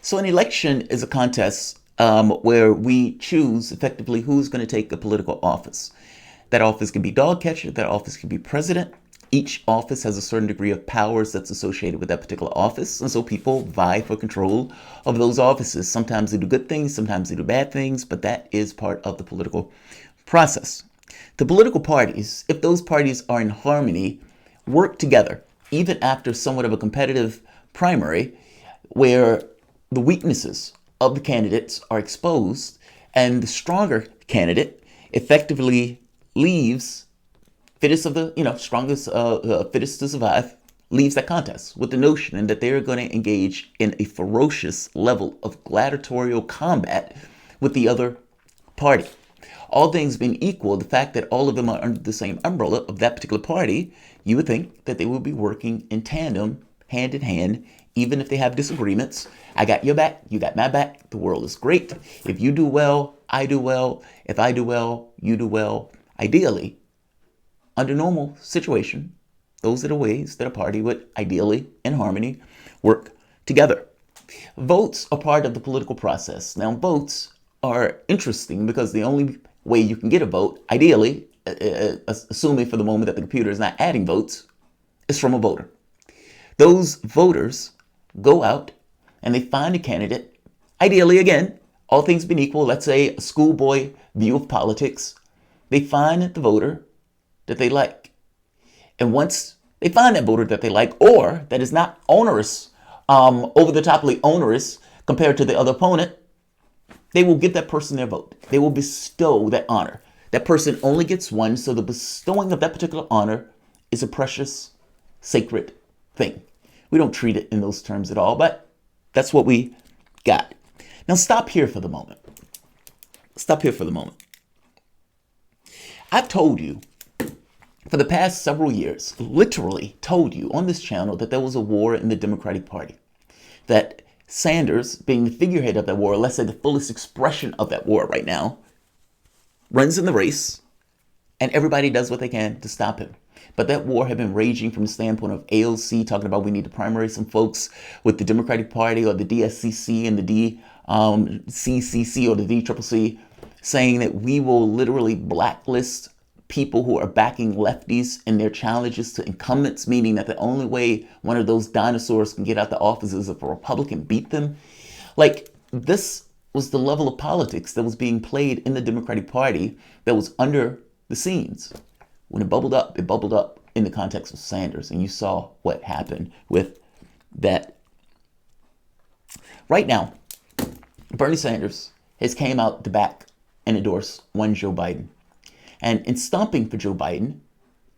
So an election is a contest where we choose effectively who's going to take a political office. That office can be dog catcher, that office can be president. Each office has a certain degree of powers that's associated with that particular office. And so people vie for control of those offices. Sometimes they do good things, sometimes they do bad things, but that is part of the political process. The political parties, if those parties are in harmony, work together, even after somewhat of a competitive primary, where the weaknesses of the candidates are exposed and the stronger candidate effectively leaves fittest of the, strongest, fittest to survive, leaves that contest with the notion that they're going to engage in a ferocious level of gladiatorial combat with the other party. All things being equal, the fact that all of them are under the same umbrella of that particular party, you would think that they will be working in tandem, hand in hand, even if they have disagreements. I got your back, you got my back. The world is great. If you do well, I do well. If I do well, you do well. Ideally, under normal situation, those are the ways that a party would ideally, in harmony, work together. Votes are part of the political process. Now, votes are interesting because the only way you can get a vote, ideally, assuming for the moment that the computer is not adding votes, is from a voter. Those voters go out and they find a candidate. Ideally, again, all things being equal, let's say a schoolboy view of politics, they find the voter that they like. And once they find that voter that they like, or that is not onerous, over the toply onerous compared to the other opponent, they will give that person their vote. They will bestow that honor. That person only gets one, so the bestowing of that particular honor is a precious, sacred thing. We don't treat it in those terms at all, but that's what we got. Now stop here for the moment. Stop here for the moment. I've told you for the past several years, literally told you on this channel that there was a war in the Democratic Party. That Sanders, being the figurehead of that war, let's say the fullest expression of that war right now, runs in the race and everybody does what they can to stop him. But that war had been raging from the standpoint of AOC talking about we need to primary some folks with the Democratic Party or the DSCC and the DCCC or the DCCC, saying that we will literally blacklist people who are backing lefties in their challenges to incumbents, meaning that the only way one of those dinosaurs can get out the office is if a Republican beat them. Like, this was the level of politics that was being played in the Democratic Party that was under the scenes. When it bubbled up in the context of Sanders, and you saw what happened with that. Right now, Bernie Sanders has came out to back and endorse one Joe Biden. And in stomping for Joe Biden,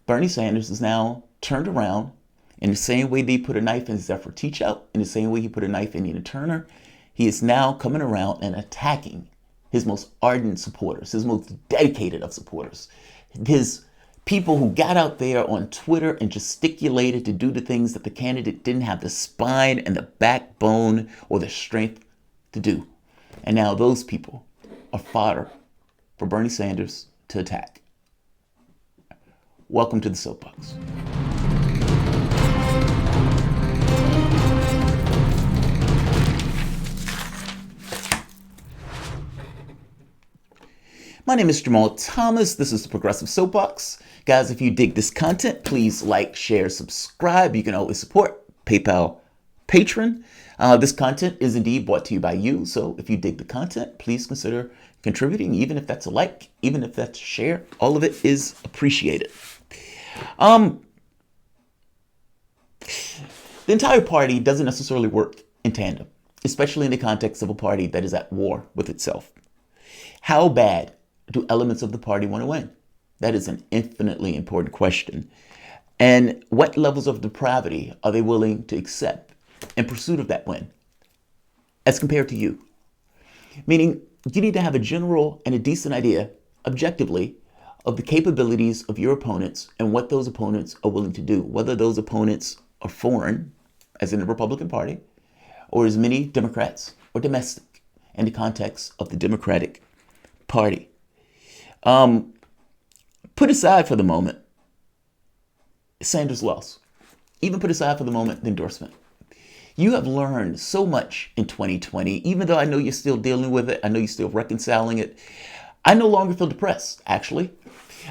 Bernie Sanders is now turned around in the same way they put a knife in Zephyr Teachout, in the same way he put a knife in Nina Turner. He is now coming around and attacking his most ardent supporters, his most dedicated of supporters, his people who got out there on Twitter and gesticulated to do the things that the candidate didn't have the spine and the backbone or the strength to do. And now those people are fodder for Bernie Sanders to attack. Welcome to the Soapbox. My name is Jamarl Thomas. This is the Progressive Soapbox. Guys, if you dig this content, please like, share, subscribe. You can always support PayPal Patron. This content is indeed brought to you by you. So if you dig the content, please consider contributing, even if that's a like, even if that's a share. All of it is appreciated. The entire party doesn't necessarily work in tandem, especially in the context of a party that is at war with itself. How bad do elements of the party want to win? That is an infinitely important question. And what levels of depravity are they willing to accept in pursuit of that win as compared to you? Meaning, you need to have a general and a decent idea, objectively, of the capabilities of your opponents and what those opponents are willing to do, whether those opponents are foreign, as in the Republican Party, or as many Democrats, or domestic, in the context of the Democratic Party. Put aside for the moment Sanders' loss. Even put aside for the moment the endorsement. You have learned so much in 2020, even though I know you're still dealing with it. I know you're still reconciling it. I no longer feel depressed, actually.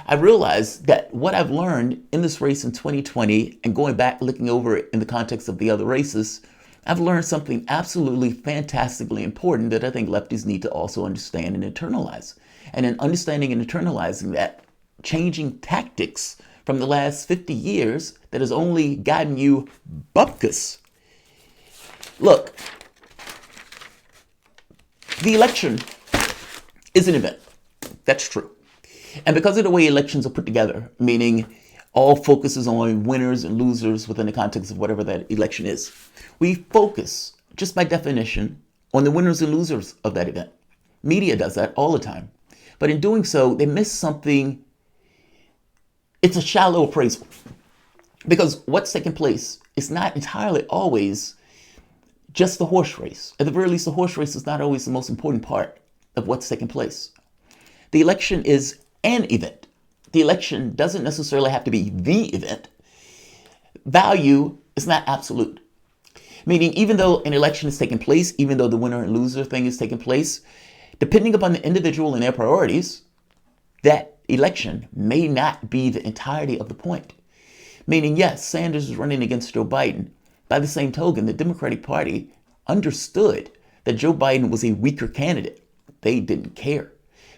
I realized that what I've learned in this race in 2020 and going back, looking over it in the context of the other races, I've learned something absolutely fantastically important that I think lefties need to also understand and internalize. And in understanding and internalizing that, changing tactics from the last 50 years that has only gotten you bupkis. Look, the election is an event. That's true. And because of the way elections are put together, meaning all focuses on winners and losers within the context of whatever that election is, we focus, just by definition, on the winners and losers of that event. Media does that all the time. But in doing so, they miss something. It's a shallow appraisal. Because what's taking place is not entirely always just the horse race. At the very least, the horse race is not always the most important part of what's taking place. The election is an event. The election doesn't necessarily have to be the event. Value is not absolute. Meaning, even though an election is taking place, even though the winner and loser thing is taking place, depending upon the individual and their priorities, that election may not be the entirety of the point. Meaning, yes, Sanders is running against Joe Biden. By the same token, the Democratic Party understood that Joe Biden was a weaker candidate. They didn't care.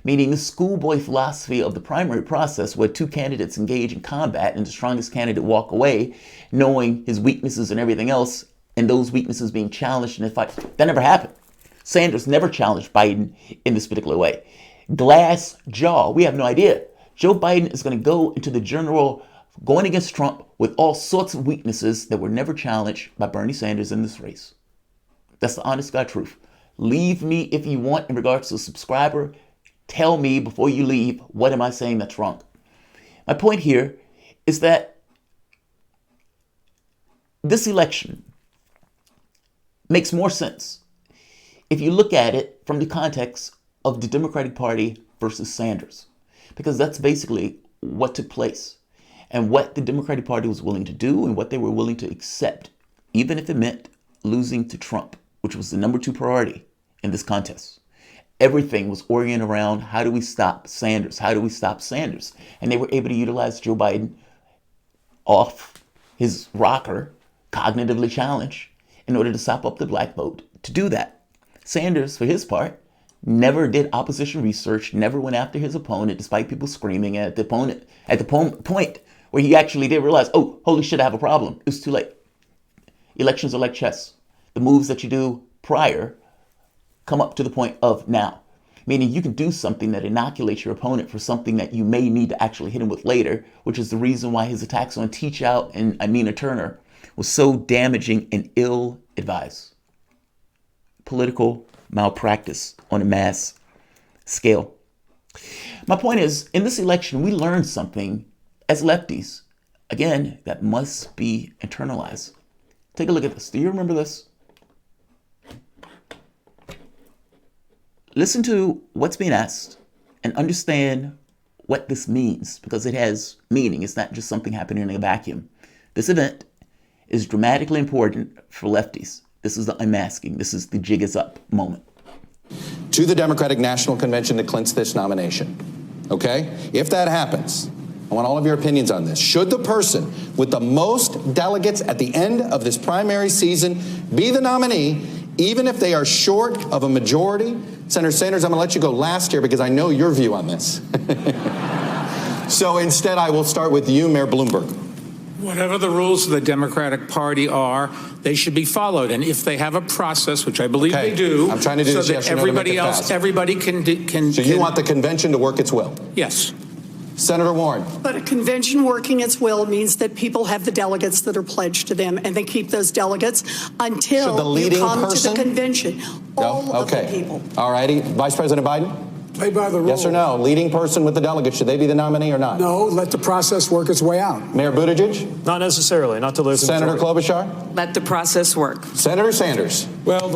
Meaning the schoolboy philosophy of the primary process where two candidates engage in combat and the strongest candidate walk away knowing his weaknesses and everything else, and those weaknesses being challenged in the fight. That never happened. Sanders never challenged Biden in this particular way. Glass jaw, we have no idea. Joe Biden is going to go into the general going against Trump with all sorts of weaknesses that were never challenged by Bernie Sanders in this race. That's the honest God truth. Leave me if you want in regards to a subscriber. Tell me before you leave, what am I saying that's wrong? My point here is that this election makes more sense if you look at it from the context of the Democratic Party versus Sanders, because that's basically what took place and what the Democratic Party was willing to do and what they were willing to accept, even if it meant losing to Trump, which was the number 2 priority in this contest. Everything was oriented around how do we stop Sanders? How do we stop Sanders? And they were able to utilize Joe Biden off his rocker, cognitively challenged, in order to sop up the black vote to do that. Sanders, for his part, never did opposition research, never went after his opponent, despite people screaming at the opponent, at the point where he actually did realize, oh, holy shit, I have a problem. It was too late. Elections are like chess. The moves that you do prior come up to the point of now. Meaning you can do something that inoculates your opponent for something that you may need to actually hit him with later, which is the reason why his attacks on Teachout and Amina Turner was so damaging and ill-advised. Political malpractice on a mass scale. My point is, in this election, we learned something as lefties, again, that must be internalized. Take a look at this. Do you remember this? Listen to what's being asked and understand what this means, because it has meaning. It's not just something happening in a vacuum. This event is dramatically important for lefties. This is the unmasking. This is the Jig Is Up moment. To the Democratic National Convention to clinch this nomination. Okay? If that happens, I want all of your opinions on this. Should the person with the most delegates at the end of this primary season be the nominee, even if they are short of a majority? Senator Sanders, I'm going to let you go last here because I know your view on this. So instead, I will start with you, Mayor Bloomberg. Whatever the rules of the Democratic Party are, they should be followed. And if they have a process, which I believe they do, I'm trying to do so this, that yes or no, everybody to make it else, fast. everybody can. So you want the convention to work its will? Yes. Senator Warren. But a convention working its will means that people have the delegates that are pledged to them, and they keep those delegates until you come to the convention. All of the people. All righty. Vice President Biden? Play by the rules. Yes or no? Leading person with the delegates, should they be the nominee or not? No, let the process work its way out. Mayor Buttigieg? Not necessarily, not to lose. Senator Klobuchar? Let the process work. Senator Sanders? Well,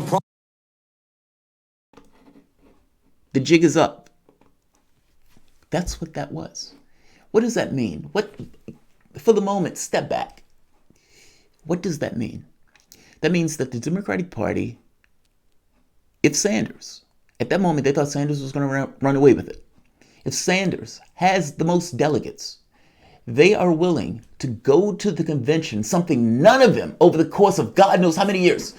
The jig is up. That's what that was. What does that mean? For the moment, step back. What does that mean? That means that the Democratic Party, if Sanders, at that moment they thought Sanders was going to run away with it. If Sanders has the most delegates, they are willing to go to the convention, something none of them over the course of God knows how many years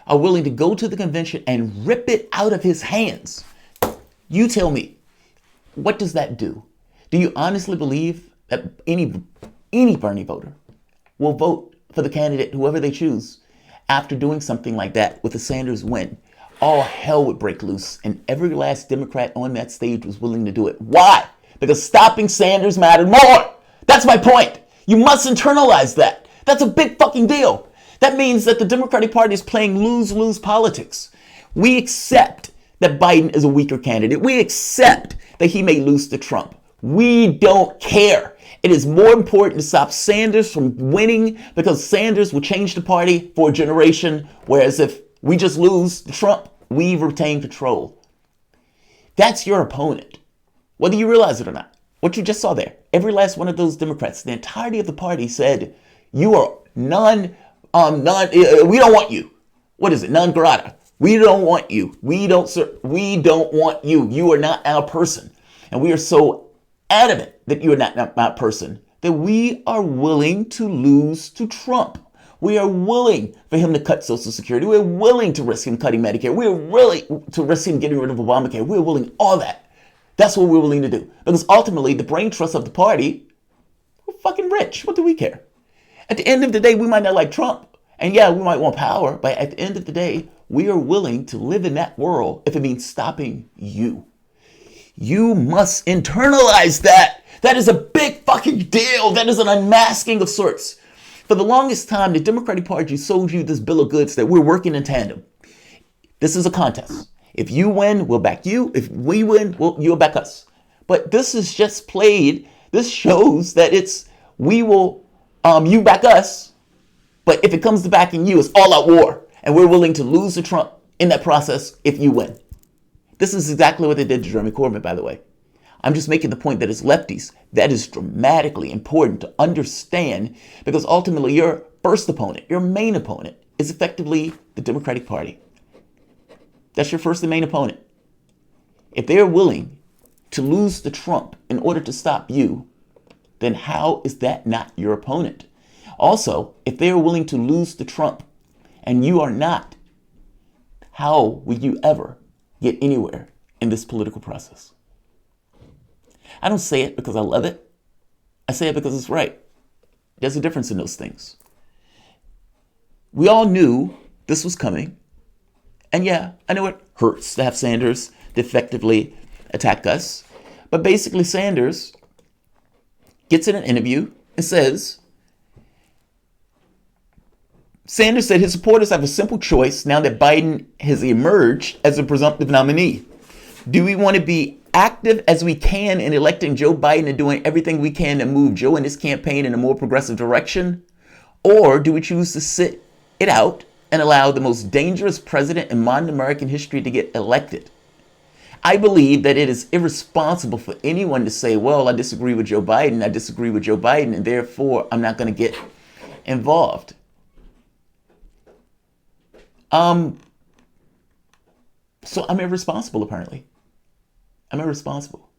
are willing to go to the convention and rip it out of his hands. You tell me, what does that do? Do you honestly believe that any Bernie voter will vote for the candidate, whoever they choose, after doing something like that with a Sanders win? All hell would break loose, and every last Democrat on that stage was willing to do it. Why? Because stopping Sanders mattered more. That's my point. You must internalize that. That's a big fucking deal. That means that the Democratic Party is playing lose-lose politics. We accept that Biden is a weaker candidate. We accept that he may lose to Trump. We don't care. It is more important to stop Sanders from winning because Sanders will change the party for a generation, whereas if we just lose to Trump, we retain control. That's your opponent, whether you realize it or not. What you just saw there, every last one of those Democrats, the entirety of the party said, you are we don't want you. What is it? Non grata. We don't want you. We don't want you. You are not our person. And we are so adamant that you are not our person that we are willing to lose to Trump. We are willing for him to cut Social Security. We're willing to risk him cutting Medicare. We're willing to risk him getting rid of Obamacare. We're willing all that. That's what we're willing to do. Because ultimately, the brain trust of the party, we're fucking rich. What do we care? At the end of the day, we might not like Trump. And yeah, we might want power. But at the end of the day, we are willing to live in that world if it means stopping you. You must internalize that. That is a big fucking deal. That is an unmasking of sorts. For the longest time, the Democratic Party sold you this bill of goods that we're working in tandem. This is a contest. If you win, we'll back you. If we win, you'll back us. But this is just played. This shows that it's you back us. But if it comes to backing you, it's all out war. And we're willing to lose to Trump in that process if you win. This is exactly what they did to Jeremy Corbyn, by the way. I'm just making the point that as lefties, that is dramatically important to understand because ultimately your first opponent, your main opponent, is effectively the Democratic Party. That's your first and main opponent. If they're willing to lose to Trump in order to stop you, then how is that not your opponent? Also, if they are willing to lose to Trump and you are not, how will you ever get anywhere in this political process? I don't say it because I love it. I say it because it's right. There's a difference in those things. We all knew this was coming. And yeah, I know it hurts to have Sanders effectively attack us. But basically Sanders gets in an interview and says, Sanders said his supporters have a simple choice now that Biden has emerged as a presumptive nominee. Do we want to be active as we can in electing Joe Biden and doing everything we can to move Joe and his campaign in a more progressive direction? Or do we choose to sit it out and allow the most dangerous president in modern American history to get elected? I believe that it is irresponsible for anyone to say, well, I disagree with Joe Biden, and therefore I'm not going to get involved. So I'm irresponsible, apparently. I'm irresponsible.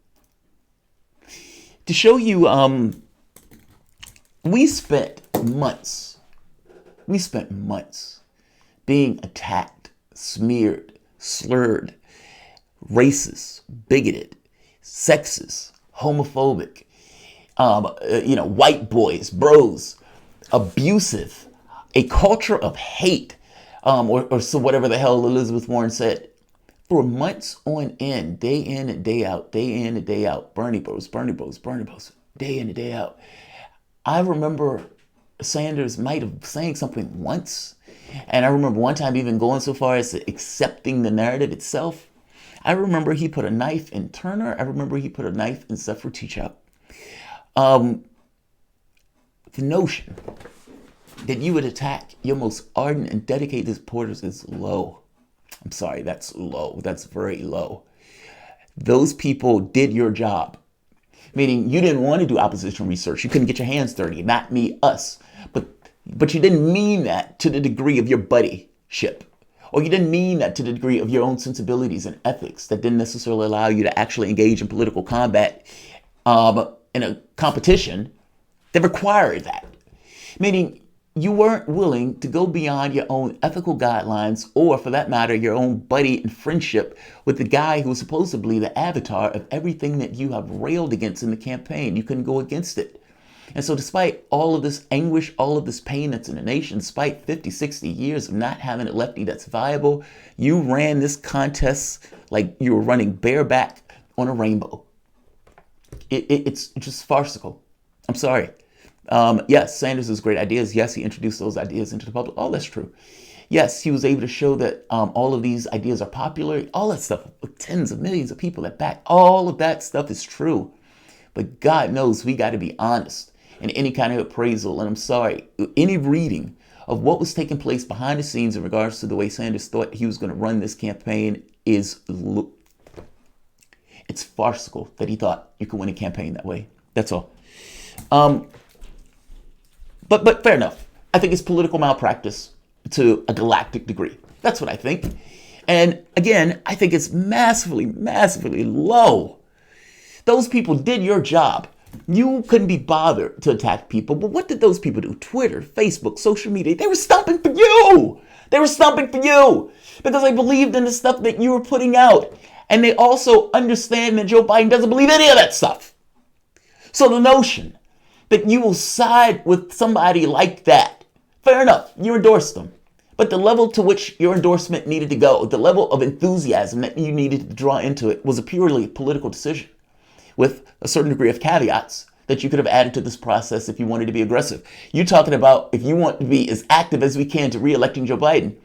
To show you, we spent months being attacked, smeared, slurred, racist, bigoted, sexist, homophobic, white boys, bros, abusive, a culture of hate, or so whatever the hell Elizabeth Warren said. For months on end, day in and day out, Bernie bros, day in and day out. I remember Sanders might have saying something once, and I remember one time even going so far as to accepting the narrative itself. I remember he put a knife in Turner. I remember he put a knife in Zephyr Teachout. The notion that you would attack your most ardent and dedicated supporters is low. I'm sorry, that's low. That's very low. Those people did your job. Meaning you didn't want to do opposition research. You couldn't get your hands dirty. Not me, us. But But you didn't mean that to the degree of your buddyship. Or you didn't mean that to the degree of your own sensibilities and ethics that didn't necessarily allow you to actually engage in political combat in a competition that required that. Meaning you weren't willing to go beyond your own ethical guidelines or, for that matter, your own buddy and friendship with the guy who was supposedly the avatar of everything that you have railed against in the campaign. You couldn't go against it. And so despite all of this anguish, all of this pain that's in the nation, despite 50, 60 years of not having a lefty that's viable, you ran this contest like you were running bareback on a rainbow. It's just farcical. I'm sorry. Yes, Sanders has great ideas. Yes, he introduced those ideas into the public. All that's true. Yes, he was able to show that all of these ideas are popular. All that stuff, tens of millions of people that back, all of that stuff is true. But God knows we got to be honest in any kind of appraisal. And I'm sorry, any reading of what was taking place behind the scenes in regards to the way Sanders thought he was going to run this campaign it's farcical that he thought you could win a campaign that way. That's all. But fair enough. I think it's political malpractice to a galactic degree. That's what I think. And again, I think it's massively, massively low. Those people did your job. You couldn't be bothered to attack people. But what did those people do? Twitter, Facebook, social media. They were stumping for you. They were stumping for you because they believed in the stuff that you were putting out. And they also understand that Joe Biden doesn't believe any of that stuff. So the notion that you will side with somebody like that, fair enough, you endorsed them. But the level to which your endorsement needed to go, the level of enthusiasm that you needed to draw into it was a purely political decision with a certain degree of caveats that you could have added to this process if you wanted to be aggressive. You're talking about if you want to be as active as we can to re-electing Joe Biden.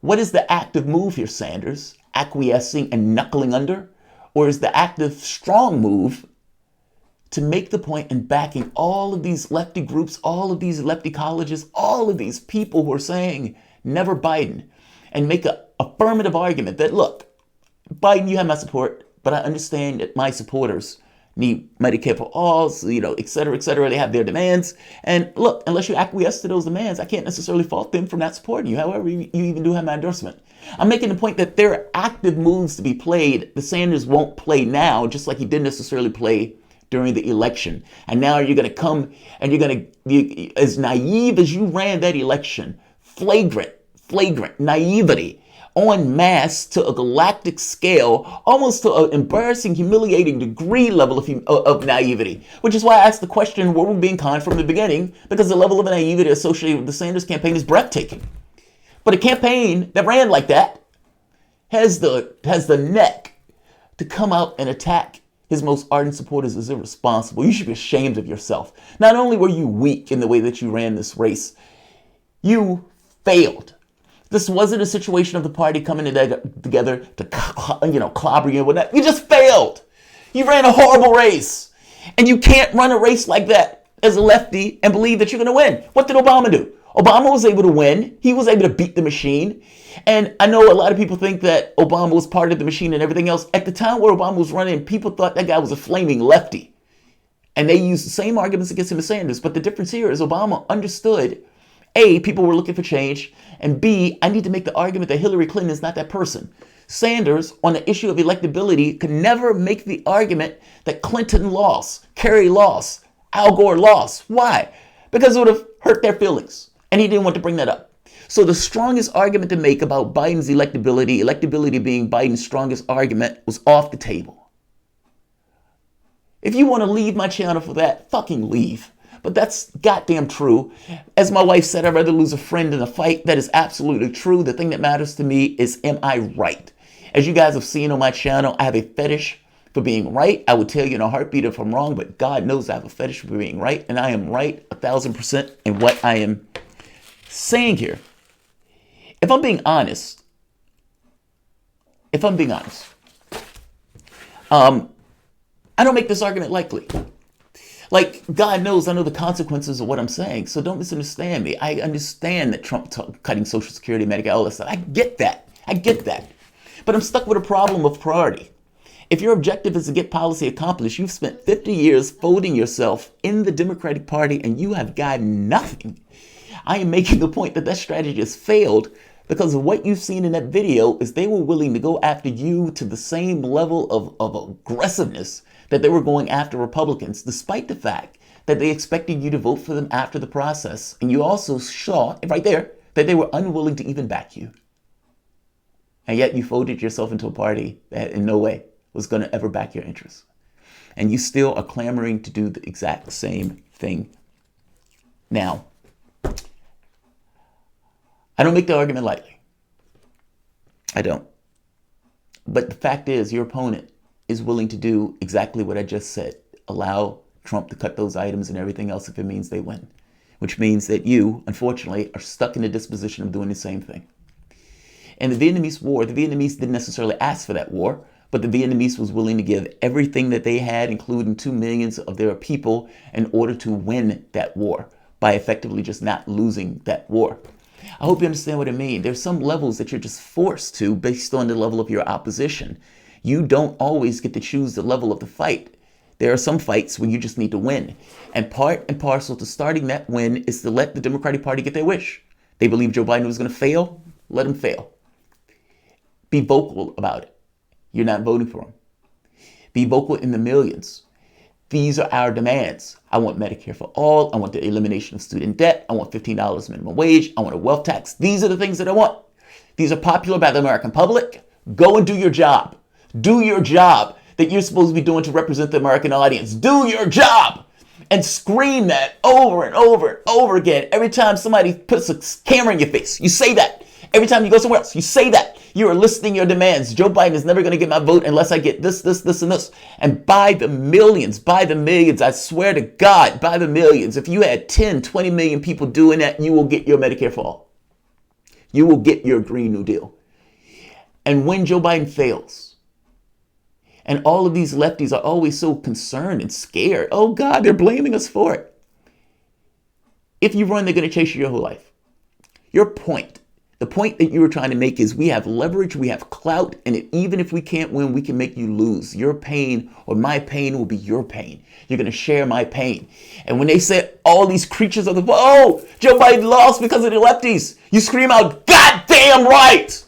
What is the active move here, Sanders? Acquiescing and knuckling under? Or is the active strong move to make the point and backing all of these lefty groups, all of these lefty colleges, all of these people who are saying never Biden, and make an affirmative argument that, look, Biden, you have my support, but I understand that my supporters need Medicare for all, et cetera, et cetera. They have their demands. And look, unless you acquiesce to those demands, I can't necessarily fault them for not supporting you. However, you even do have my endorsement. I'm making the point that there are active moves to be played. The Sanders won't play now, just like he didn't necessarily play during the election. And now you're going to come and you're going to be as naive as you ran that election. Flagrant naivety en masse to a galactic scale, almost to an embarrassing, humiliating degree level of naivety. Which is why I asked the question, were we being conned from the beginning? Because the level of naivety associated with the Sanders campaign is breathtaking. But a campaign that ran like that has the neck to come out and attack his most ardent supporters as irresponsible. You should be ashamed of yourself. Not only were you weak in the way that you ran this race, you failed. This wasn't a situation of the party coming together to, clobber you and whatnot. You just failed. You ran a horrible race. And you can't run a race like that as a lefty and believe that you're going to win. What did Obama do? Obama was able to win. He was able to beat the machine. And I know a lot of people think that Obama was part of the machine and everything else. At the time where Obama was running, people thought that guy was a flaming lefty. And they used the same arguments against him as Sanders. But the difference here is Obama understood, A, people were looking for change, and B, I need to make the argument that Hillary Clinton is not that person. Sanders, on the issue of electability, could never make the argument that Clinton lost, Kerry lost, Al Gore lost. Why? Because it would have hurt their feelings, and he didn't want to bring that up. So the strongest argument to make about Biden's electability being Biden's strongest argument, was off the table. If you want to leave my channel for that, fucking leave. But that's goddamn true. As my wife said, I'd rather lose a friend than a fight. That is absolutely true. The thing that matters to me is, am I right? As you guys have seen on my channel, I have a fetish for being right. I would tell you in a heartbeat if I'm wrong, but God knows I have a fetish for being right. And I am right 1,000% in what I am saying here. If I'm being honest, I don't make this argument lightly. Like, God knows I know the consequences of what I'm saying, so don't misunderstand me. I understand that Trump cutting Social Security, Medicare, all that stuff. I get that. But I'm stuck with a problem of priority. If your objective is to get policy accomplished, you've spent 50 years folding yourself in the Democratic Party and you have gotten nothing. I am making the point that that strategy has failed because of what you've seen in that video is they were willing to go after you to the same level of aggressiveness that they were going after Republicans, despite the fact that they expected you to vote for them after the process. And you also saw right there that they were unwilling to even back you. And yet you folded yourself into a party that in no way was going to ever back your interests. And you still are clamoring to do the exact same thing now. I don't make the argument lightly. I don't. But the fact is, your opponent is willing to do exactly what I just said. Allow Trump to cut those items and everything else if it means they win. Which means that you, unfortunately, are stuck in the disposition of doing the same thing. In the Vietnamese War, the Vietnamese didn't necessarily ask for that war, but the Vietnamese was willing to give everything that they had, including 2 million of their people, in order to win that war by effectively just not losing that war. I hope you understand what I mean. There's some levels that you're just forced to based on the level of your opposition. You don't always get to choose the level of the fight. There are some fights where you just need to win. And part and parcel to starting that win is to let the Democratic Party get their wish. They believe Joe Biden was going to fail. Let him fail. Be vocal about it. You're not voting for him. Be vocal in the millions. These are our demands. I want Medicare for all. I want the elimination of student debt. I want $15 minimum wage. I want a wealth tax. These are the things that I want. These are popular by the American public. Go and do your job. Do your job that you're supposed to be doing to represent the American audience. Do your job and scream that over and over and over again. Every time somebody puts a camera in your face, you say that. Every time you go somewhere else, you say that. You are listing your demands. Joe Biden is never going to get my vote unless I get this, this, this, and this. And by the millions, I swear to God, by the millions, if you had 10, 20 million people doing that, you will get your Medicare for all. You will get your Green New Deal. And when Joe Biden fails, and all of these lefties are always so concerned and scared, oh God, they're blaming us for it. If you run, they're going to chase you your whole life. Your point. The point that you were trying to make is we have leverage, we have clout, and even if we can't win, we can make you lose. Your pain or my pain will be your pain. You're going to share my pain. And when they say all these creatures of the, oh, Joe Biden lost because of the lefties, you scream out, goddamn right.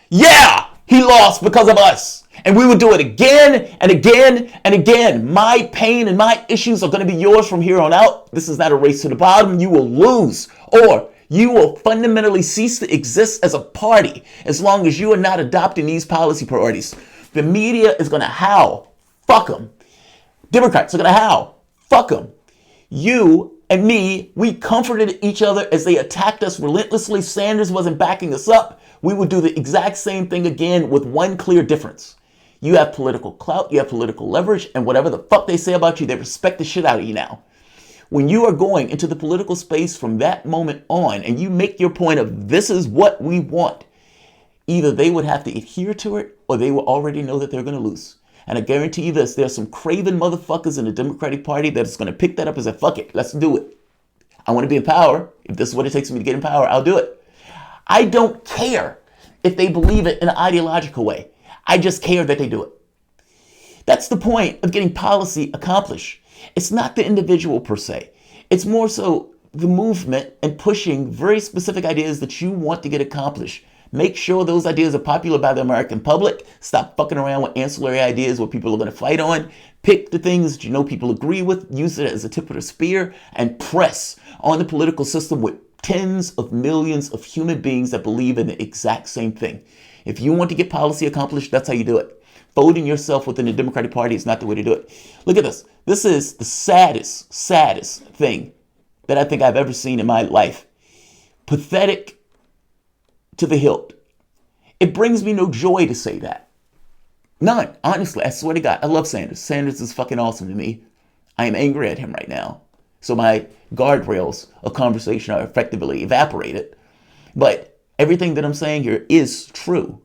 Yeah, he lost because of us. And we will do it again and again and again. My pain and my issues are going to be yours from here on out. This is not a race to the bottom. You will lose, or you will fundamentally cease to exist as a party as long as you are not adopting these policy priorities. The media is going to howl. Fuck them. Democrats are going to howl. Fuck them. You and me, we comforted each other as they attacked us relentlessly. Sanders wasn't backing us up. We would do the exact same thing again with one clear difference. You have political clout, you have political leverage, and whatever the fuck they say about you, they respect the shit out of you now. When you are going into the political space from that moment on and you make your point of this is what we want, either they would have to adhere to it or they will already know that they're going to lose. And I guarantee you this, there's some craven motherfuckers in the Democratic Party that is going to pick that up and say, fuck it, let's do it. I want to be in power. If this is what it takes me to get in power, I'll do it. I don't care if they believe it in an ideological way. I just care that they do it. That's the point of getting policy accomplished. It's not the individual per se. It's more so the movement and pushing very specific ideas that you want to get accomplished. Make sure those ideas are popular by the American public. Stop fucking around with ancillary ideas where people are going to fight on. Pick the things that you know people agree with. Use it as a tip of the spear and press on the political system with tens of millions of human beings that believe in the exact same thing. If you want to get policy accomplished, that's how you do it. Folding yourself within the Democratic Party is not the way to do it. Look at this. This is the saddest thing that I think I've ever seen in my life. Pathetic to the hilt. It brings me no joy to say that. None. Honestly, I swear to God, I love Sanders. Sanders is fucking awesome to me. I am angry at him right now. So my guardrails of conversation are effectively evaporated. But everything that I'm saying here is true.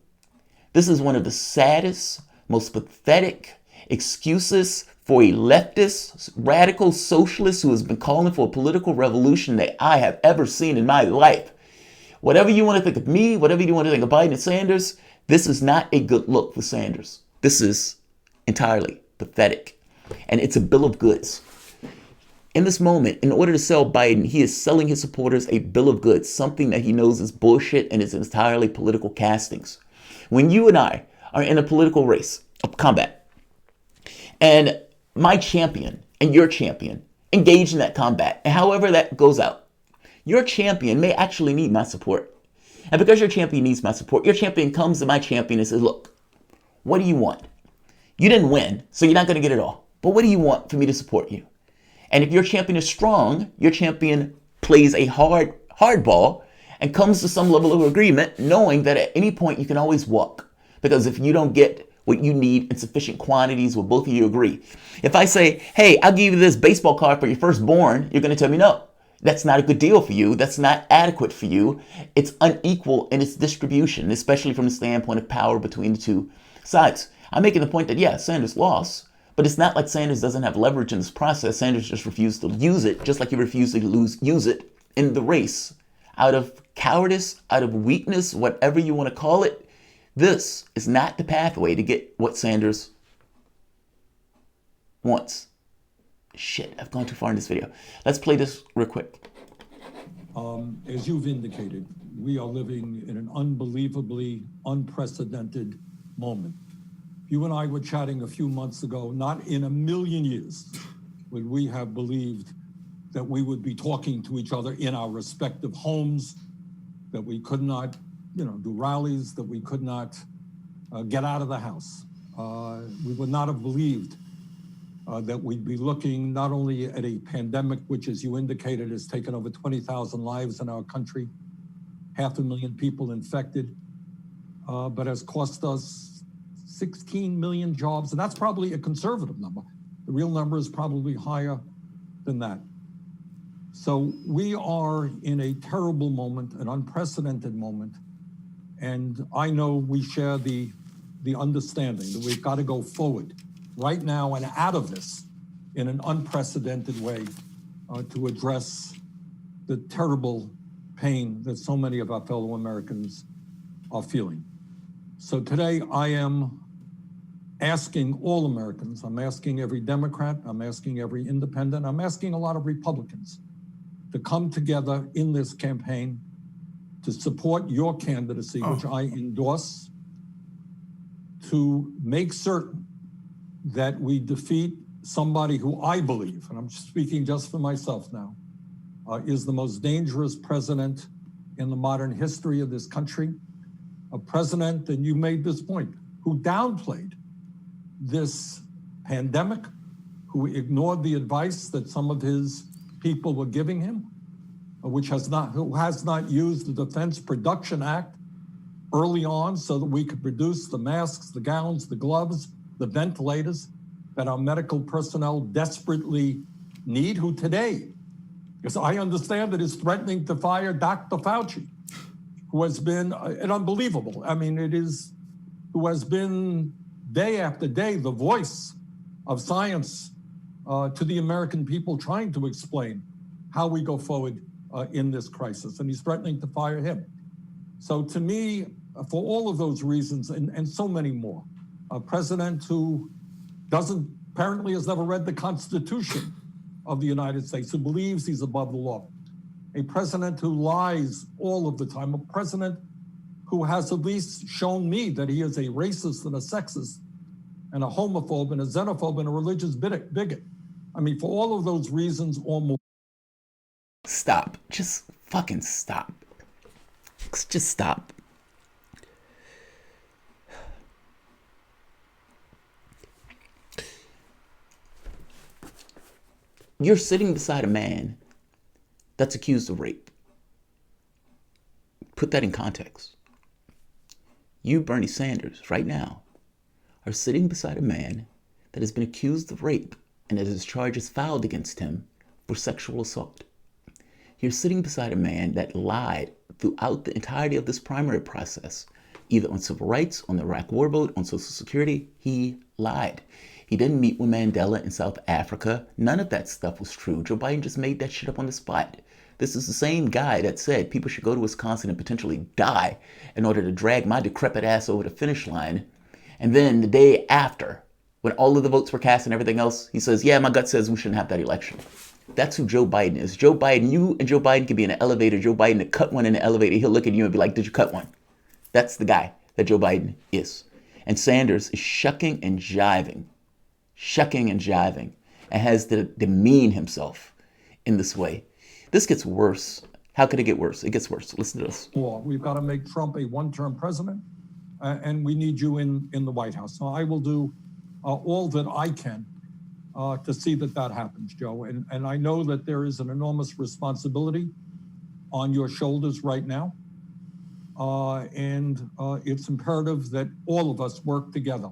This is one of the saddest, most pathetic excuses for a leftist, radical socialist who has been calling for a political revolution that I have ever seen in my life. Whatever you want to think of me, whatever you want to think of Biden and Sanders, this is not a good look for Sanders. This is entirely pathetic. And it's a bill of goods. In this moment, in order to sell Biden, he is selling his supporters a bill of goods, something that he knows is bullshit and is entirely political castings. When you and I are in a political race of combat, and my champion and your champion engage in that combat, and however that goes out, your champion may actually need my support. And because your champion needs my support, your champion comes to my champion and says, look, what do you want? You didn't win, so you're not going to get it all. But what do you want for me to support you? And if your champion is strong, your champion plays a hard ball and comes to some level of agreement, knowing that at any point you can always walk. Because if you don't get what you need in sufficient quantities, will both of you agree? If I say, hey, I'll give you this baseball card for your firstborn, you're going to tell me no. That's not a good deal for you. That's not adequate for you. It's unequal in its distribution, especially from the standpoint of power between the two sides. I'm making the point that, yeah, Sanders lost, but it's not like Sanders doesn't have leverage in this process. Sanders just refused to use it, just like he refused to use it in the race. Out of cowardice, out of weakness, whatever you want to call it, this is not the pathway to get what Sanders wants. Shit, I've gone too far in this video. Let's play this real quick. As you've indicated, we are living in an unbelievably unprecedented moment. You and I were chatting a few months ago. Not in a million years would we have believed that we would be talking to each other in our respective homes, that we could not, do rallies, that we could not get out of the house. We would not have believed that we'd be looking not only at a pandemic, which, as you indicated, has taken over 20,000 lives in our country, 500,000 people infected, but has cost us 16 million jobs, and that's probably a conservative number. The real number is probably higher than that. So we are in a terrible moment, an unprecedented moment, and I know we share the understanding that we've got to go forward right now and out of this in an unprecedented way to address the terrible pain that so many of our fellow Americans are feeling. So today I am asking all Americans, I'm asking every Democrat, I'm asking every independent, I'm asking a lot of Republicans to come together in this campaign to support your candidacy, which I endorse, to make certain that we defeat somebody who I believe, and I'm speaking just for myself now, is the most dangerous president in the modern history of this country. A president, and you made this point, who downplayed this pandemic, who ignored the advice that some of his people were giving him, who has not used the Defense Production Act early on so that we could produce the masks, the gowns, the gloves, the ventilators that our medical personnel desperately need, who today, because I understand that is threatening to fire Dr. Fauci, who has been an unbelievable, who has been day after day the voice of science to the American people, trying to explain how we go forward in this crisis, and he's threatening to fire him. So to me, for all of those reasons and so many more, a president who apparently has never read the Constitution of the United States, who believes he's above the law, a president who lies all of the time, a president who has at least shown me that he is a racist and a sexist and a homophobe and a xenophobe and a religious bigot. I mean, for all of those reasons or more. Stop. Just fucking stop. Just stop. You're sitting beside a man that's accused of rape. Put that in context. You, Bernie Sanders, right now, are sitting beside a man that has been accused of rape and that his charges filed against him for sexual assault. You're sitting beside a man that lied throughout the entirety of this primary process, either on civil rights, on the Iraq War vote, on Social Security. He lied. He didn't meet with Mandela in South Africa. None of that stuff was true. Joe Biden just made that shit up on the spot. This is the same guy that said people should go to Wisconsin and potentially die in order to drag my decrepit ass over the finish line. And then the day after, when all of the votes were cast and everything else, he says, yeah, my gut says we shouldn't have that election. That's who Joe Biden is. Joe Biden, you and Joe Biden could be in an elevator. Joe Biden to cut one in the elevator. He'll look at you and be like, did you cut one? That's the guy that Joe Biden is. And Sanders is shucking and jiving, and has to demean himself in this way. This gets worse. How could it get worse? It gets worse. Listen to this. We've got to make Trump a one-term president, and we need you in the White House. So I will do all that I can to see that happens, Joe. And I know that there is an enormous responsibility on your shoulders right now. And it's imperative that all of us work together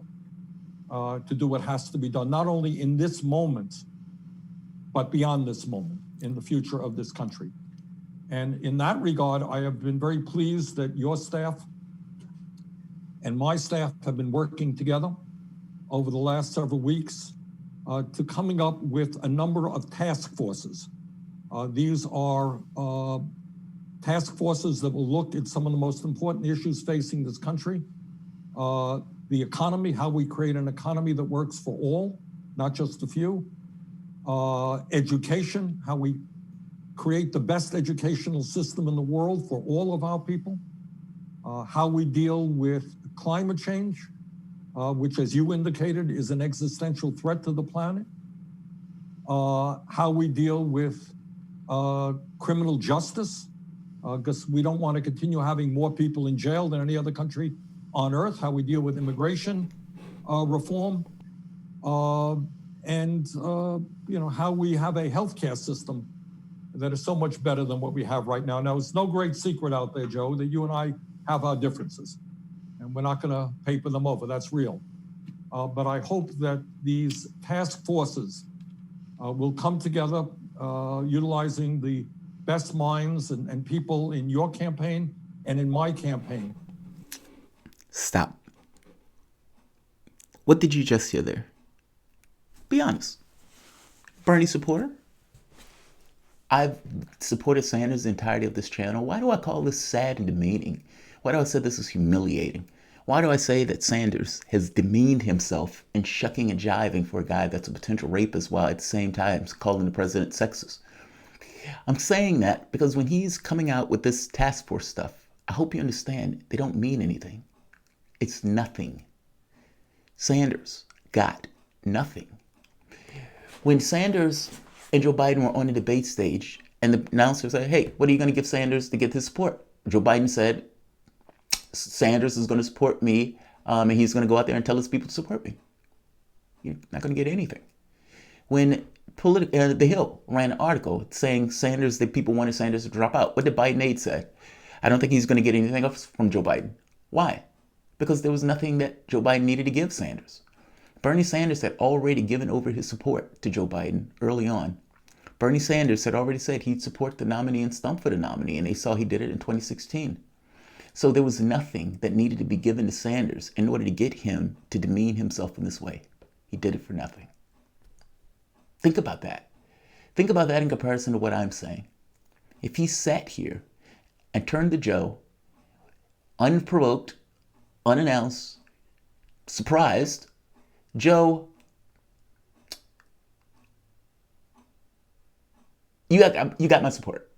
to do what has to be done, not only in this moment, but beyond this moment, in the future of this country. And in that regard, I have been very pleased that your staff and my staff have been working together over the last several weeks to coming up with a number of task forces. These are task forces that will look at some of the most important issues facing this country. The economy, how we create an economy that works for all, not just a few. Education, how we create the best educational system in the world for all of our people. How we deal with climate change, which, as you indicated, is an existential threat to the planet. How we deal with criminal justice, because we don't want to continue having more people in jail than any other country on earth. How we deal with immigration reform, and how we have a healthcare system that is so much better than what we have right now. Now, it's no great secret out there, Joe, that you and I have our differences, and we're not going to paper them over. That's real. But I hope that these task forces will come together, utilizing the best minds and people in your campaign and in my campaign. Stop. What did you just hear there? Be honest. Bernie supporter? I've supported Sanders the entirety of this channel. Why do I call this sad and demeaning? Why do I say this is humiliating? Why do I say that Sanders has demeaned himself in shucking and jiving for a guy that's a potential rapist while at the same time calling the president sexist? I'm saying that because when he's coming out with this task force stuff, I hope you understand they don't mean anything. It's nothing. Sanders got nothing. When Sanders and Joe Biden were on the debate stage and the announcer said, hey, what are you going to give Sanders to get his support? Joe Biden said, Sanders is going to support me, and he's going to go out there and tell his people to support me. You're not going to get anything. When The Hill ran an article saying that people wanted Sanders to drop out, what did Biden aide say? I don't think he's going to get anything else from Joe Biden. Why? Because there was nothing that Joe Biden needed to give Sanders. Bernie Sanders had already given over his support to Joe Biden early on. Bernie Sanders had already said he'd support the nominee and stump for the nominee, and they saw he did it in 2016. So there was nothing that needed to be given to Sanders in order to get him to demean himself in this way. He did it for nothing. Think about that. Think about that in comparison to what I'm saying. If he sat here and turned to Joe, unprovoked, unannounced, surprised, Joe, you got my support.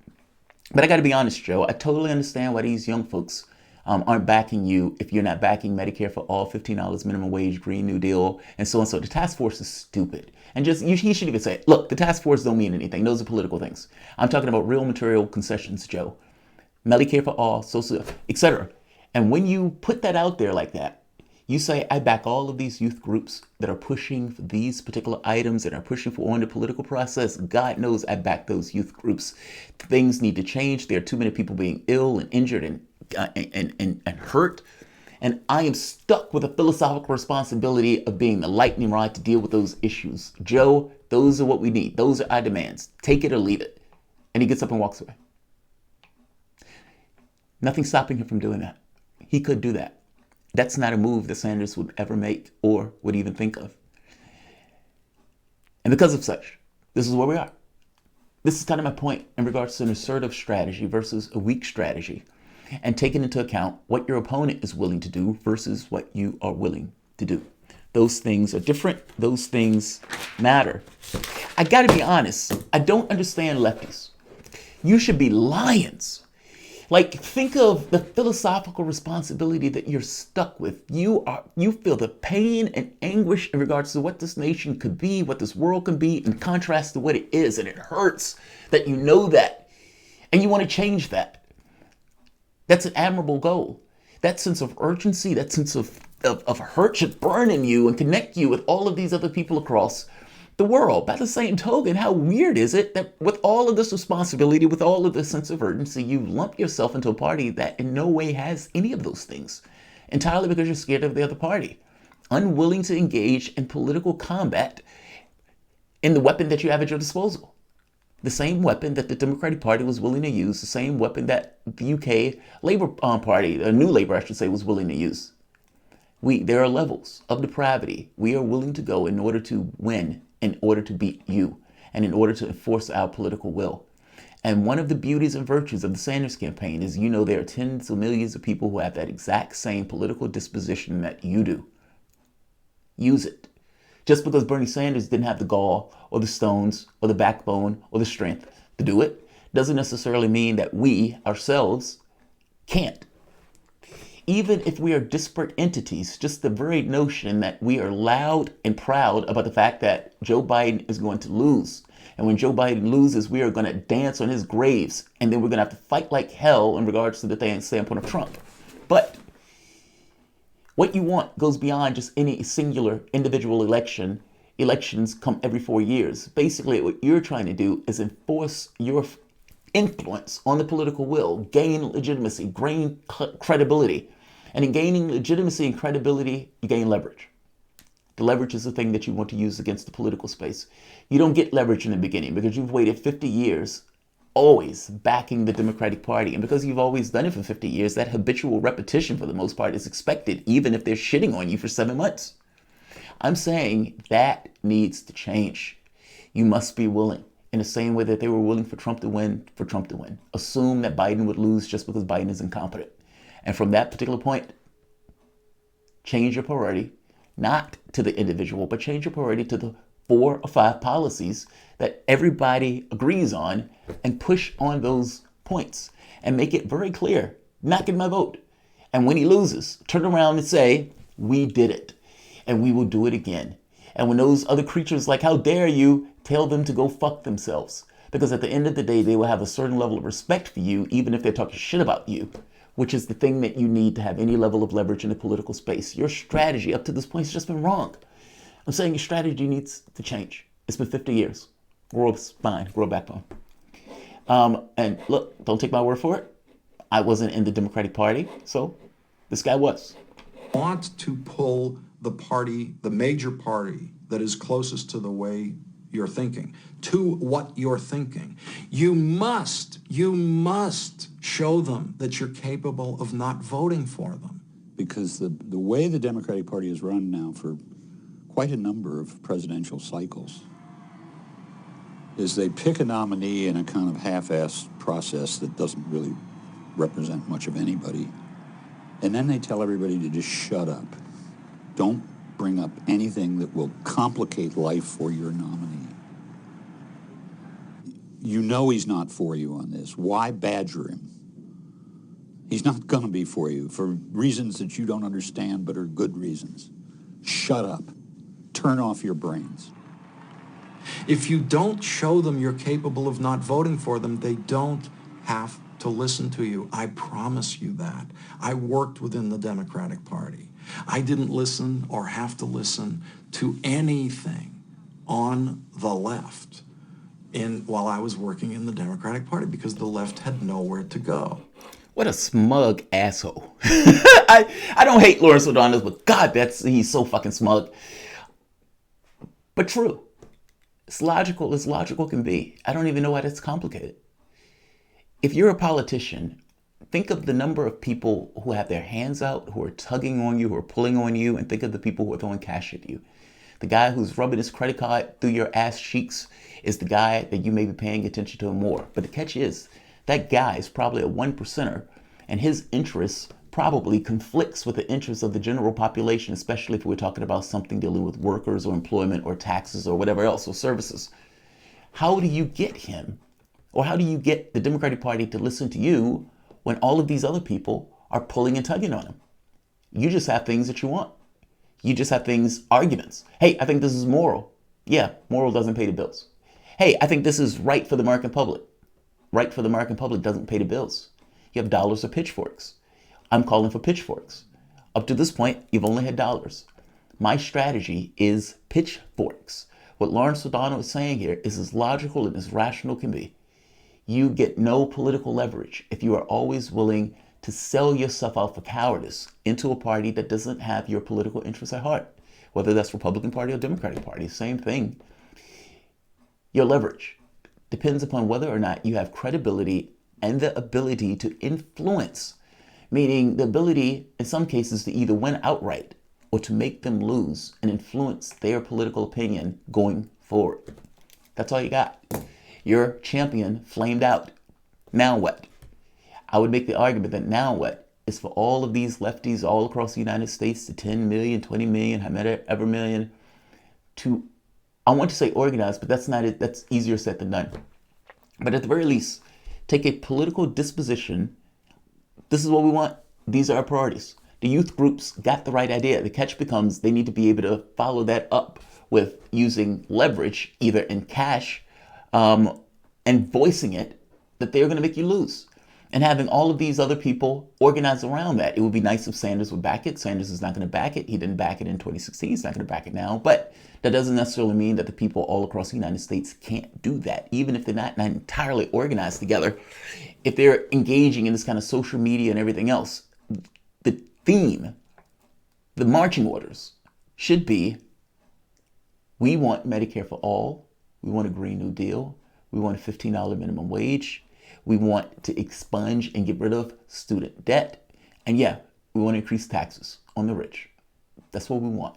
But I got to be honest, Joe, I totally understand why these young folks aren't backing you if you're not backing Medicare for all, $15 minimum wage, Green New Deal, and so on. So the task force is stupid. And he should even say, look, the task force don't mean anything. Those are political things. I'm talking about real material concessions, Joe. Medicare for all, social, etc. And when you put that out there like that, you say, I back all of these youth groups that are pushing for these particular items and are pushing for on the political process. God knows I back those youth groups. Things need to change. There are too many people being ill and injured and hurt. And I am stuck with a philosophical responsibility of being the lightning rod to deal with those issues. Joe, those are what we need. Those are our demands. Take it or leave it. And he gets up and walks away. Nothing stopping him from doing that. He could do that. That's not a move that Sanders would ever make or would even think of. And because of such, this is where we are. This is kind of my point in regards to an assertive strategy versus a weak strategy, and taking into account what your opponent is willing to do versus what you are willing to do. Those things are different. Those things matter. I gotta be honest, I don't understand lefties. You should be lions. Like, think of the philosophical responsibility that you're stuck with. You feel the pain and anguish in regards to what this nation could be, what this world can be, in contrast to what it is, and it hurts that you know that, and you want to change that. That's an admirable goal. That sense of urgency, that sense of hurt should burn in you and connect you with all of these other people across the world. By the same token, how weird is it that with all of this responsibility, with all of this sense of urgency, you lump yourself into a party that in no way has any of those things, entirely because you're scared of the other party, unwilling to engage in political combat in the weapon that you have at your disposal. The same weapon that the Democratic Party was willing to use, the same weapon that the UK Labour Party, the New Labour I should say, was willing to use. There are levels of depravity we are willing to go in order to win, in order to beat you, and in order to enforce our political will. And one of the beauties and virtues of the Sanders campaign is, there are tens of millions of people who have that exact same political disposition that you do. Use it. Just because Bernie Sanders didn't have the gall or the stones or the backbone or the strength to do it doesn't necessarily mean that we ourselves can't. Even if we are disparate entities, just the very notion that we are loud and proud about the fact that Joe Biden is going to lose. And when Joe Biden loses, we are going to dance on his graves. And then we're going to have to fight like hell in regards to the standpoint of Trump. But what you want goes beyond just any singular individual election. Elections come every 4 years. Basically, what you're trying to do is enforce your influence on the political will, gain legitimacy, gain credibility. And in gaining legitimacy and credibility, you gain leverage. The leverage is the thing that you want to use against the political space. You don't get leverage in the beginning because you've waited 50 years always backing the Democratic Party. And because you've always done it for 50 years, that habitual repetition for the most part is expected, even if they're shitting on you for 7 months. I'm saying that needs to change. You must be willing. In the same way that they were willing for Trump to win. Assume that Biden would lose just because Biden is incompetent. And from that particular point, change your priority, not to the individual, but change your priority to the 4 or 5 policies that everybody agrees on and push on those points and make it very clear, not get my vote. And when he loses, turn around and say, we did it and we will do it again. And when those other creatures like, how dare you, tell them to go fuck themselves. Because at the end of the day, they will have a certain level of respect for you, even if they're talking shit about you, which is the thing that you need to have any level of leverage in the political space. Your strategy up to this point has just been wrong. I'm saying your strategy needs to change. It's been 50 years. Grow a spine, grow a backbone. And look, don't take my word for it. I wasn't in the Democratic Party, so this guy was. Want to pull the party, the major party that is closest to the way you're thinking, to what you're thinking. You must show them that you're capable of not voting for them. Because the way the Democratic Party is run now for quite a number of presidential cycles is they pick a nominee in a kind of half-assed process that doesn't really represent much of anybody. And then they tell everybody to just shut up. Don't bring up anything that will complicate life for your nominee. You know he's not for you on this. Why badger him? He's not going to be for you for reasons that you don't understand but are good reasons. Shut up. Turn off your brains. If you don't show them you're capable of not voting for them, they don't have to listen to you. I promise you that. I worked within the Democratic Party. I didn't listen or have to listen to anything on the left while I was working in the Democratic Party because the left had nowhere to go. What a smug asshole. I don't hate Lawrence O'Donnell, but God, he's so fucking smug. But true. It's logical as logical can be. I don't even know why that's complicated. If you're a politician, think of the number of people who have their hands out, who are tugging on you, who are pulling on you, and think of the people who are throwing cash at you. The guy who's rubbing his credit card through your ass cheeks is the guy that you may be paying attention to more. But the catch is, that guy is probably a 1%er, and his interests probably conflicts with the interests of the general population, especially if we're talking about something dealing with workers or employment or taxes or whatever else, or services. how do you get him? Or how do you get the Democratic Party to listen to you when all of these other people are pulling and tugging on him? You just have things that you want. You just have things, arguments. Hey, I think this is moral. Yeah, moral doesn't pay the bills. Hey, I think this is right for the American public. Right for the American public doesn't pay the bills. You have dollars or pitchforks. I'm calling for pitchforks. Up to this point, you've only had dollars. My strategy is pitchforks. What Lawrence O'Donnell is saying here is as logical and as rational can be. You get no political leverage if you are always willing to sell yourself out for cowardice into a party that doesn't have your political interests at heart, whether that's Republican Party or Democratic Party, same thing. Your leverage depends upon whether or not you have credibility and the ability to influence, meaning the ability in some cases to either win outright or to make them lose and influence their political opinion going forward. That's all you got. Your champion flamed out. Now what? I would make the argument that now what is for all of these lefties all across the United States, the 10 million, 20 million, however million, to, I want to say organize, but that's not it. That's easier said than done. But at the very least, take a political disposition. This is what we want. These are our priorities. The youth groups got the right idea. The catch becomes they need to be able to follow that up with using leverage, either in cash and voicing it, that they're going to make you lose. And having all of these other people organize around that. It would be nice if Sanders would back it. Sanders is not going to back it. He didn't back it in 2016. He's not going to back it now. But that doesn't necessarily mean that the people all across the United States can't do that, even if they're not entirely organized together. If they're engaging in this kind of social media and everything else, the theme, the marching orders should be, we want Medicare for all. We want a Green New Deal. We want a $15 minimum wage. We want to expunge and get rid of student debt. And yeah, we want to increase taxes on the rich. That's what we want.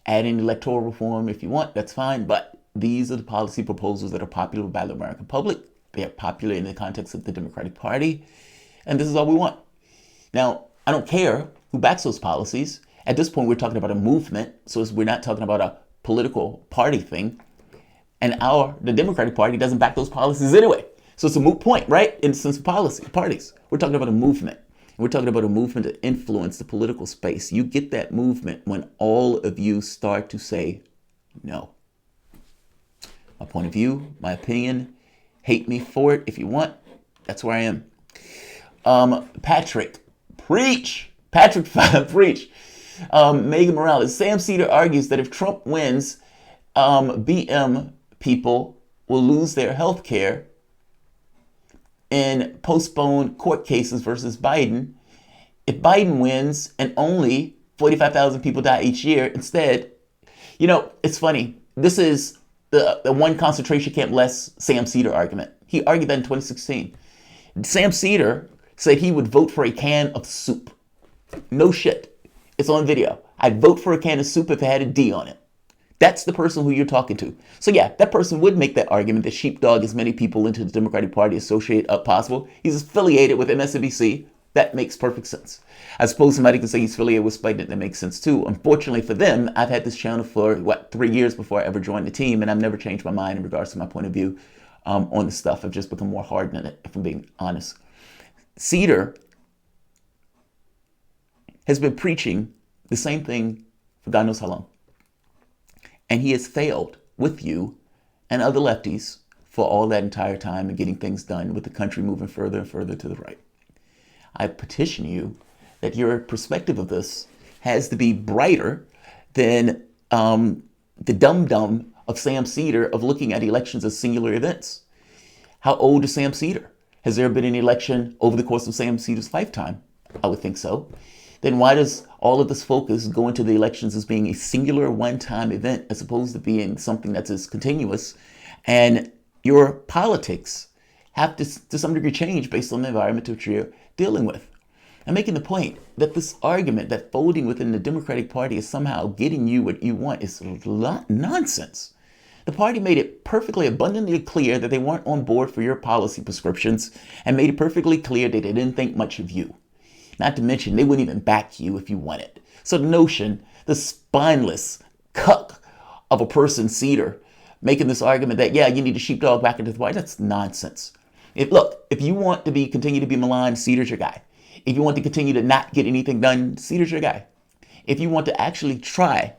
Add in electoral reform if you want, that's fine. But these are the policy proposals that are popular by the American public. They are popular in the context of the Democratic Party. And this is all we want. Now, I don't care who backs those policies. At this point, we're talking about a movement. So we're not talking about a political party thing. And the Democratic Party doesn't back those policies anyway. So it's a moot point, right? In the sense of parties. We're talking about a movement. We're talking about a movement to influence the political space. You get that movement when all of you start to say no. My point of view, my opinion, hate me for it if you want. That's where I am. Patrick, preach. Patrick, preach. Megan Morales. Sam Cedar argues that if Trump wins, BM people will lose their health care and postpone court cases versus Biden. If Biden wins and only 45,000 people die each year instead, it's funny. This is the one concentration camp less Sam Cedar argument. He argued that in 2016. Sam Cedar said he would vote for a can of soup. No shit. It's on video. I'd vote for a can of soup if it had a D on it. That's the person who you're talking to. So yeah, that person would make that argument that sheepdog as many people into the Democratic Party associate up possible. He's affiliated with MSNBC. That makes perfect sense. I suppose somebody can say he's affiliated with Sputnik. That makes sense too. Unfortunately for them, I've had this channel for 3 years before I ever joined the team, and I've never changed my mind in regards to my point of view on the stuff. I've just become more hardened in it, if I'm being honest. Cedar has been preaching the same thing for God knows how long. And he has failed with you and other lefties for all that entire time and getting things done with the country moving further and further to the right. I petition you that your perspective of this has to be brighter than the dum-dum of Sam Cedar of looking at elections as singular events. How old is Sam Cedar? Has there been an election over the course of Sam Cedar's lifetime? I would think so. Then why does all of this focus go into the elections as being a singular one-time event as opposed to being something that's as continuous? And your politics have to some degree change based on the environment which you're dealing with. I'm making the point that this argument that folding within the Democratic Party is somehow getting you what you want is nonsense. The party made it perfectly abundantly clear that they weren't on board for your policy prescriptions and made it perfectly clear that they didn't think much of you. Not to mention, they wouldn't even back you if you wanted. So the notion, the spineless cuck of a person, Cedar, making this argument that, yeah, you need to sheepdog back into the party. That's nonsense. If you want to continue to be maligned, Cedar's your guy. If you want to continue to not get anything done, Cedar's your guy. If you want to actually try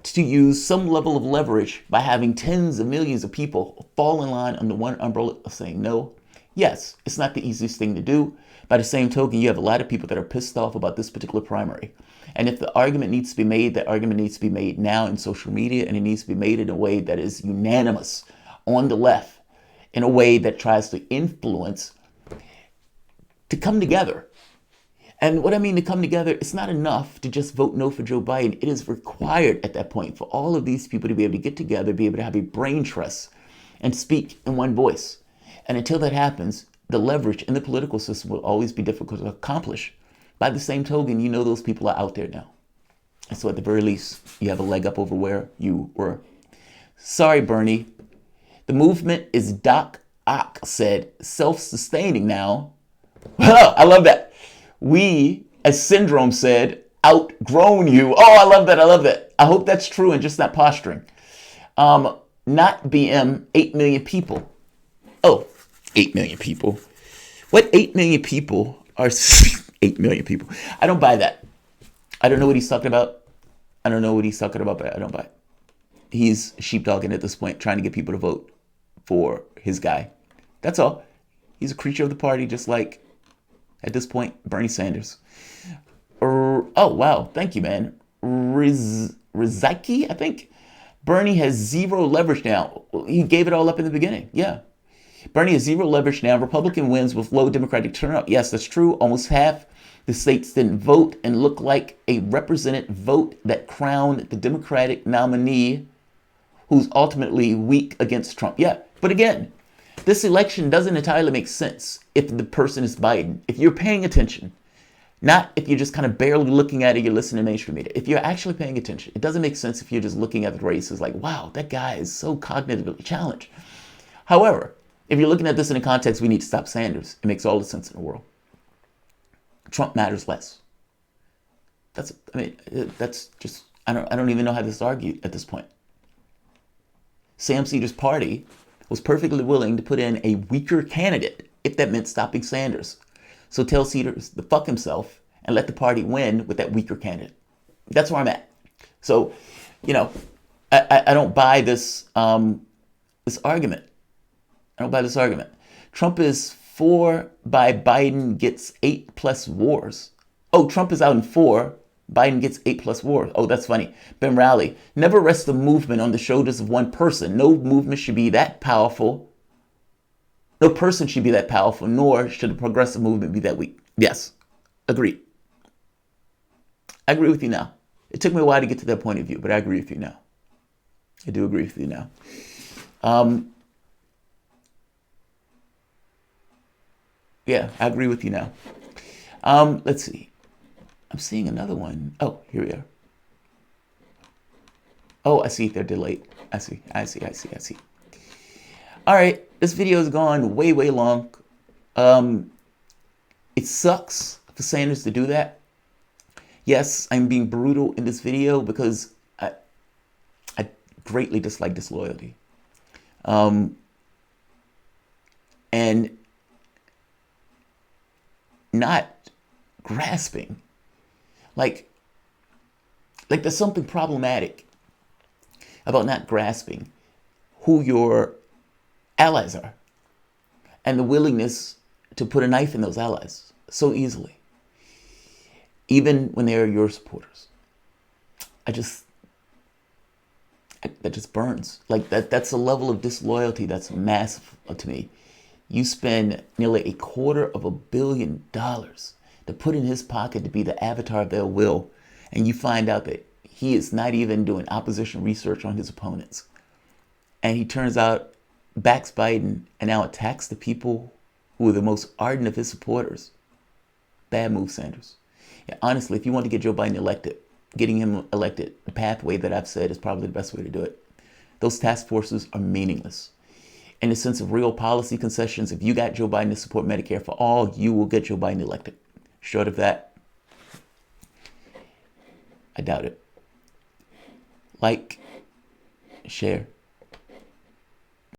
to use some level of leverage by having tens of millions of people fall in line under one umbrella of saying no, yes, it's not the easiest thing to do. By the same token, you have a lot of people that are pissed off about this particular primary. And if the argument needs to be made, that argument needs to be made now in social media, and it needs to be made in a way that is unanimous on the left, in a way that tries to influence to come together. And what I mean to come together, it's not enough to just vote no for Joe Biden. It is required at that point for all of these people to be able to get together, be able to have a brain trust, and speak in one voice. And until that happens, the leverage in the political system will always be difficult to accomplish. By the same token, you know those people are out there now. And so at the very least, you have a leg up over where you were. Sorry, Bernie. The movement is Doc Ock said, self-sustaining now. I love that. We, as Syndrome said, outgrown you. Oh, I love that. I love that. I hope that's true and just not posturing. Not BM, 8 million people. Oh, 8 million people. What 8 million people are 8 million people? I don't buy that. I don't know what he's talking about. I don't know what he's talking about, but I don't buy it. He's sheepdogging at this point, trying to get people to vote for his guy. That's all. He's a creature of the party, just like, at this point, Bernie Sanders. Oh, wow. Thank you, man. Rizaki, I think. Bernie has zero leverage now. He gave it all up in the beginning. Yeah. Bernie has zero leverage now. Republican wins with low Democratic turnout. Yes, that's true. Almost half the states didn't vote and look like a represented vote that crowned the Democratic nominee who's ultimately weak against Trump. Yeah, but again, this election doesn't entirely make sense if the person is Biden. If you're paying attention, not if you're just kind of barely looking at it, you're listening to mainstream media. If you're actually paying attention, it doesn't make sense if you're just looking at the race as like, wow, that guy is so cognitively challenged. However, if you're looking at this in a context, we need to stop Sanders. It makes all the sense in the world. Trump matters less. That's just, I don't even know how this is argued at this point. Sam Cedar's party was perfectly willing to put in a weaker candidate if that meant stopping Sanders. So tell Cedar to fuck himself and let the party win with that weaker candidate. That's where I'm at. So, I don't buy this this argument. I don't buy this argument. Trump is 4 by Biden gets 8+ wars. Oh, Trump is out in 4. Biden gets 8+ wars. Oh, that's funny. Ben Rowley. Never rest the movement on the shoulders of one person. No movement should be that powerful. No person should be that powerful, nor should a progressive movement be that weak. Yes, agreed. I agree with you now. It took me a while to get to that point of view, but I agree with you now. I do agree with you now. Yeah, I agree with you now. Let's see. I'm seeing another one. Oh, here we are. Oh, I see. They're delayed. I see. All right. This video has gone way, way long. It sucks for Sanders to do that. Yes, I'm being brutal in this video because I greatly dislike disloyalty. And not grasping. Like there's something problematic about not grasping who your allies are and the willingness to put a knife in those allies so easily, even when they are your supporters. That just burns. Like that's a level of disloyalty that's massive to me. You spend nearly $250 million to put in his pocket to be the avatar of their will, and you find out that he is not even doing opposition research on his opponents. And he turns out backs Biden and now attacks the people who are the most ardent of his supporters. Bad move, Sanders. Yeah, honestly, if you want to get Joe Biden elected, getting him elected, the pathway that I've said is probably the best way to do it. Those task forces are meaningless. In the sense of real policy concessions, if you got Joe Biden to support Medicare for all, you will get Joe Biden elected. Short of that, I doubt it. Like, share.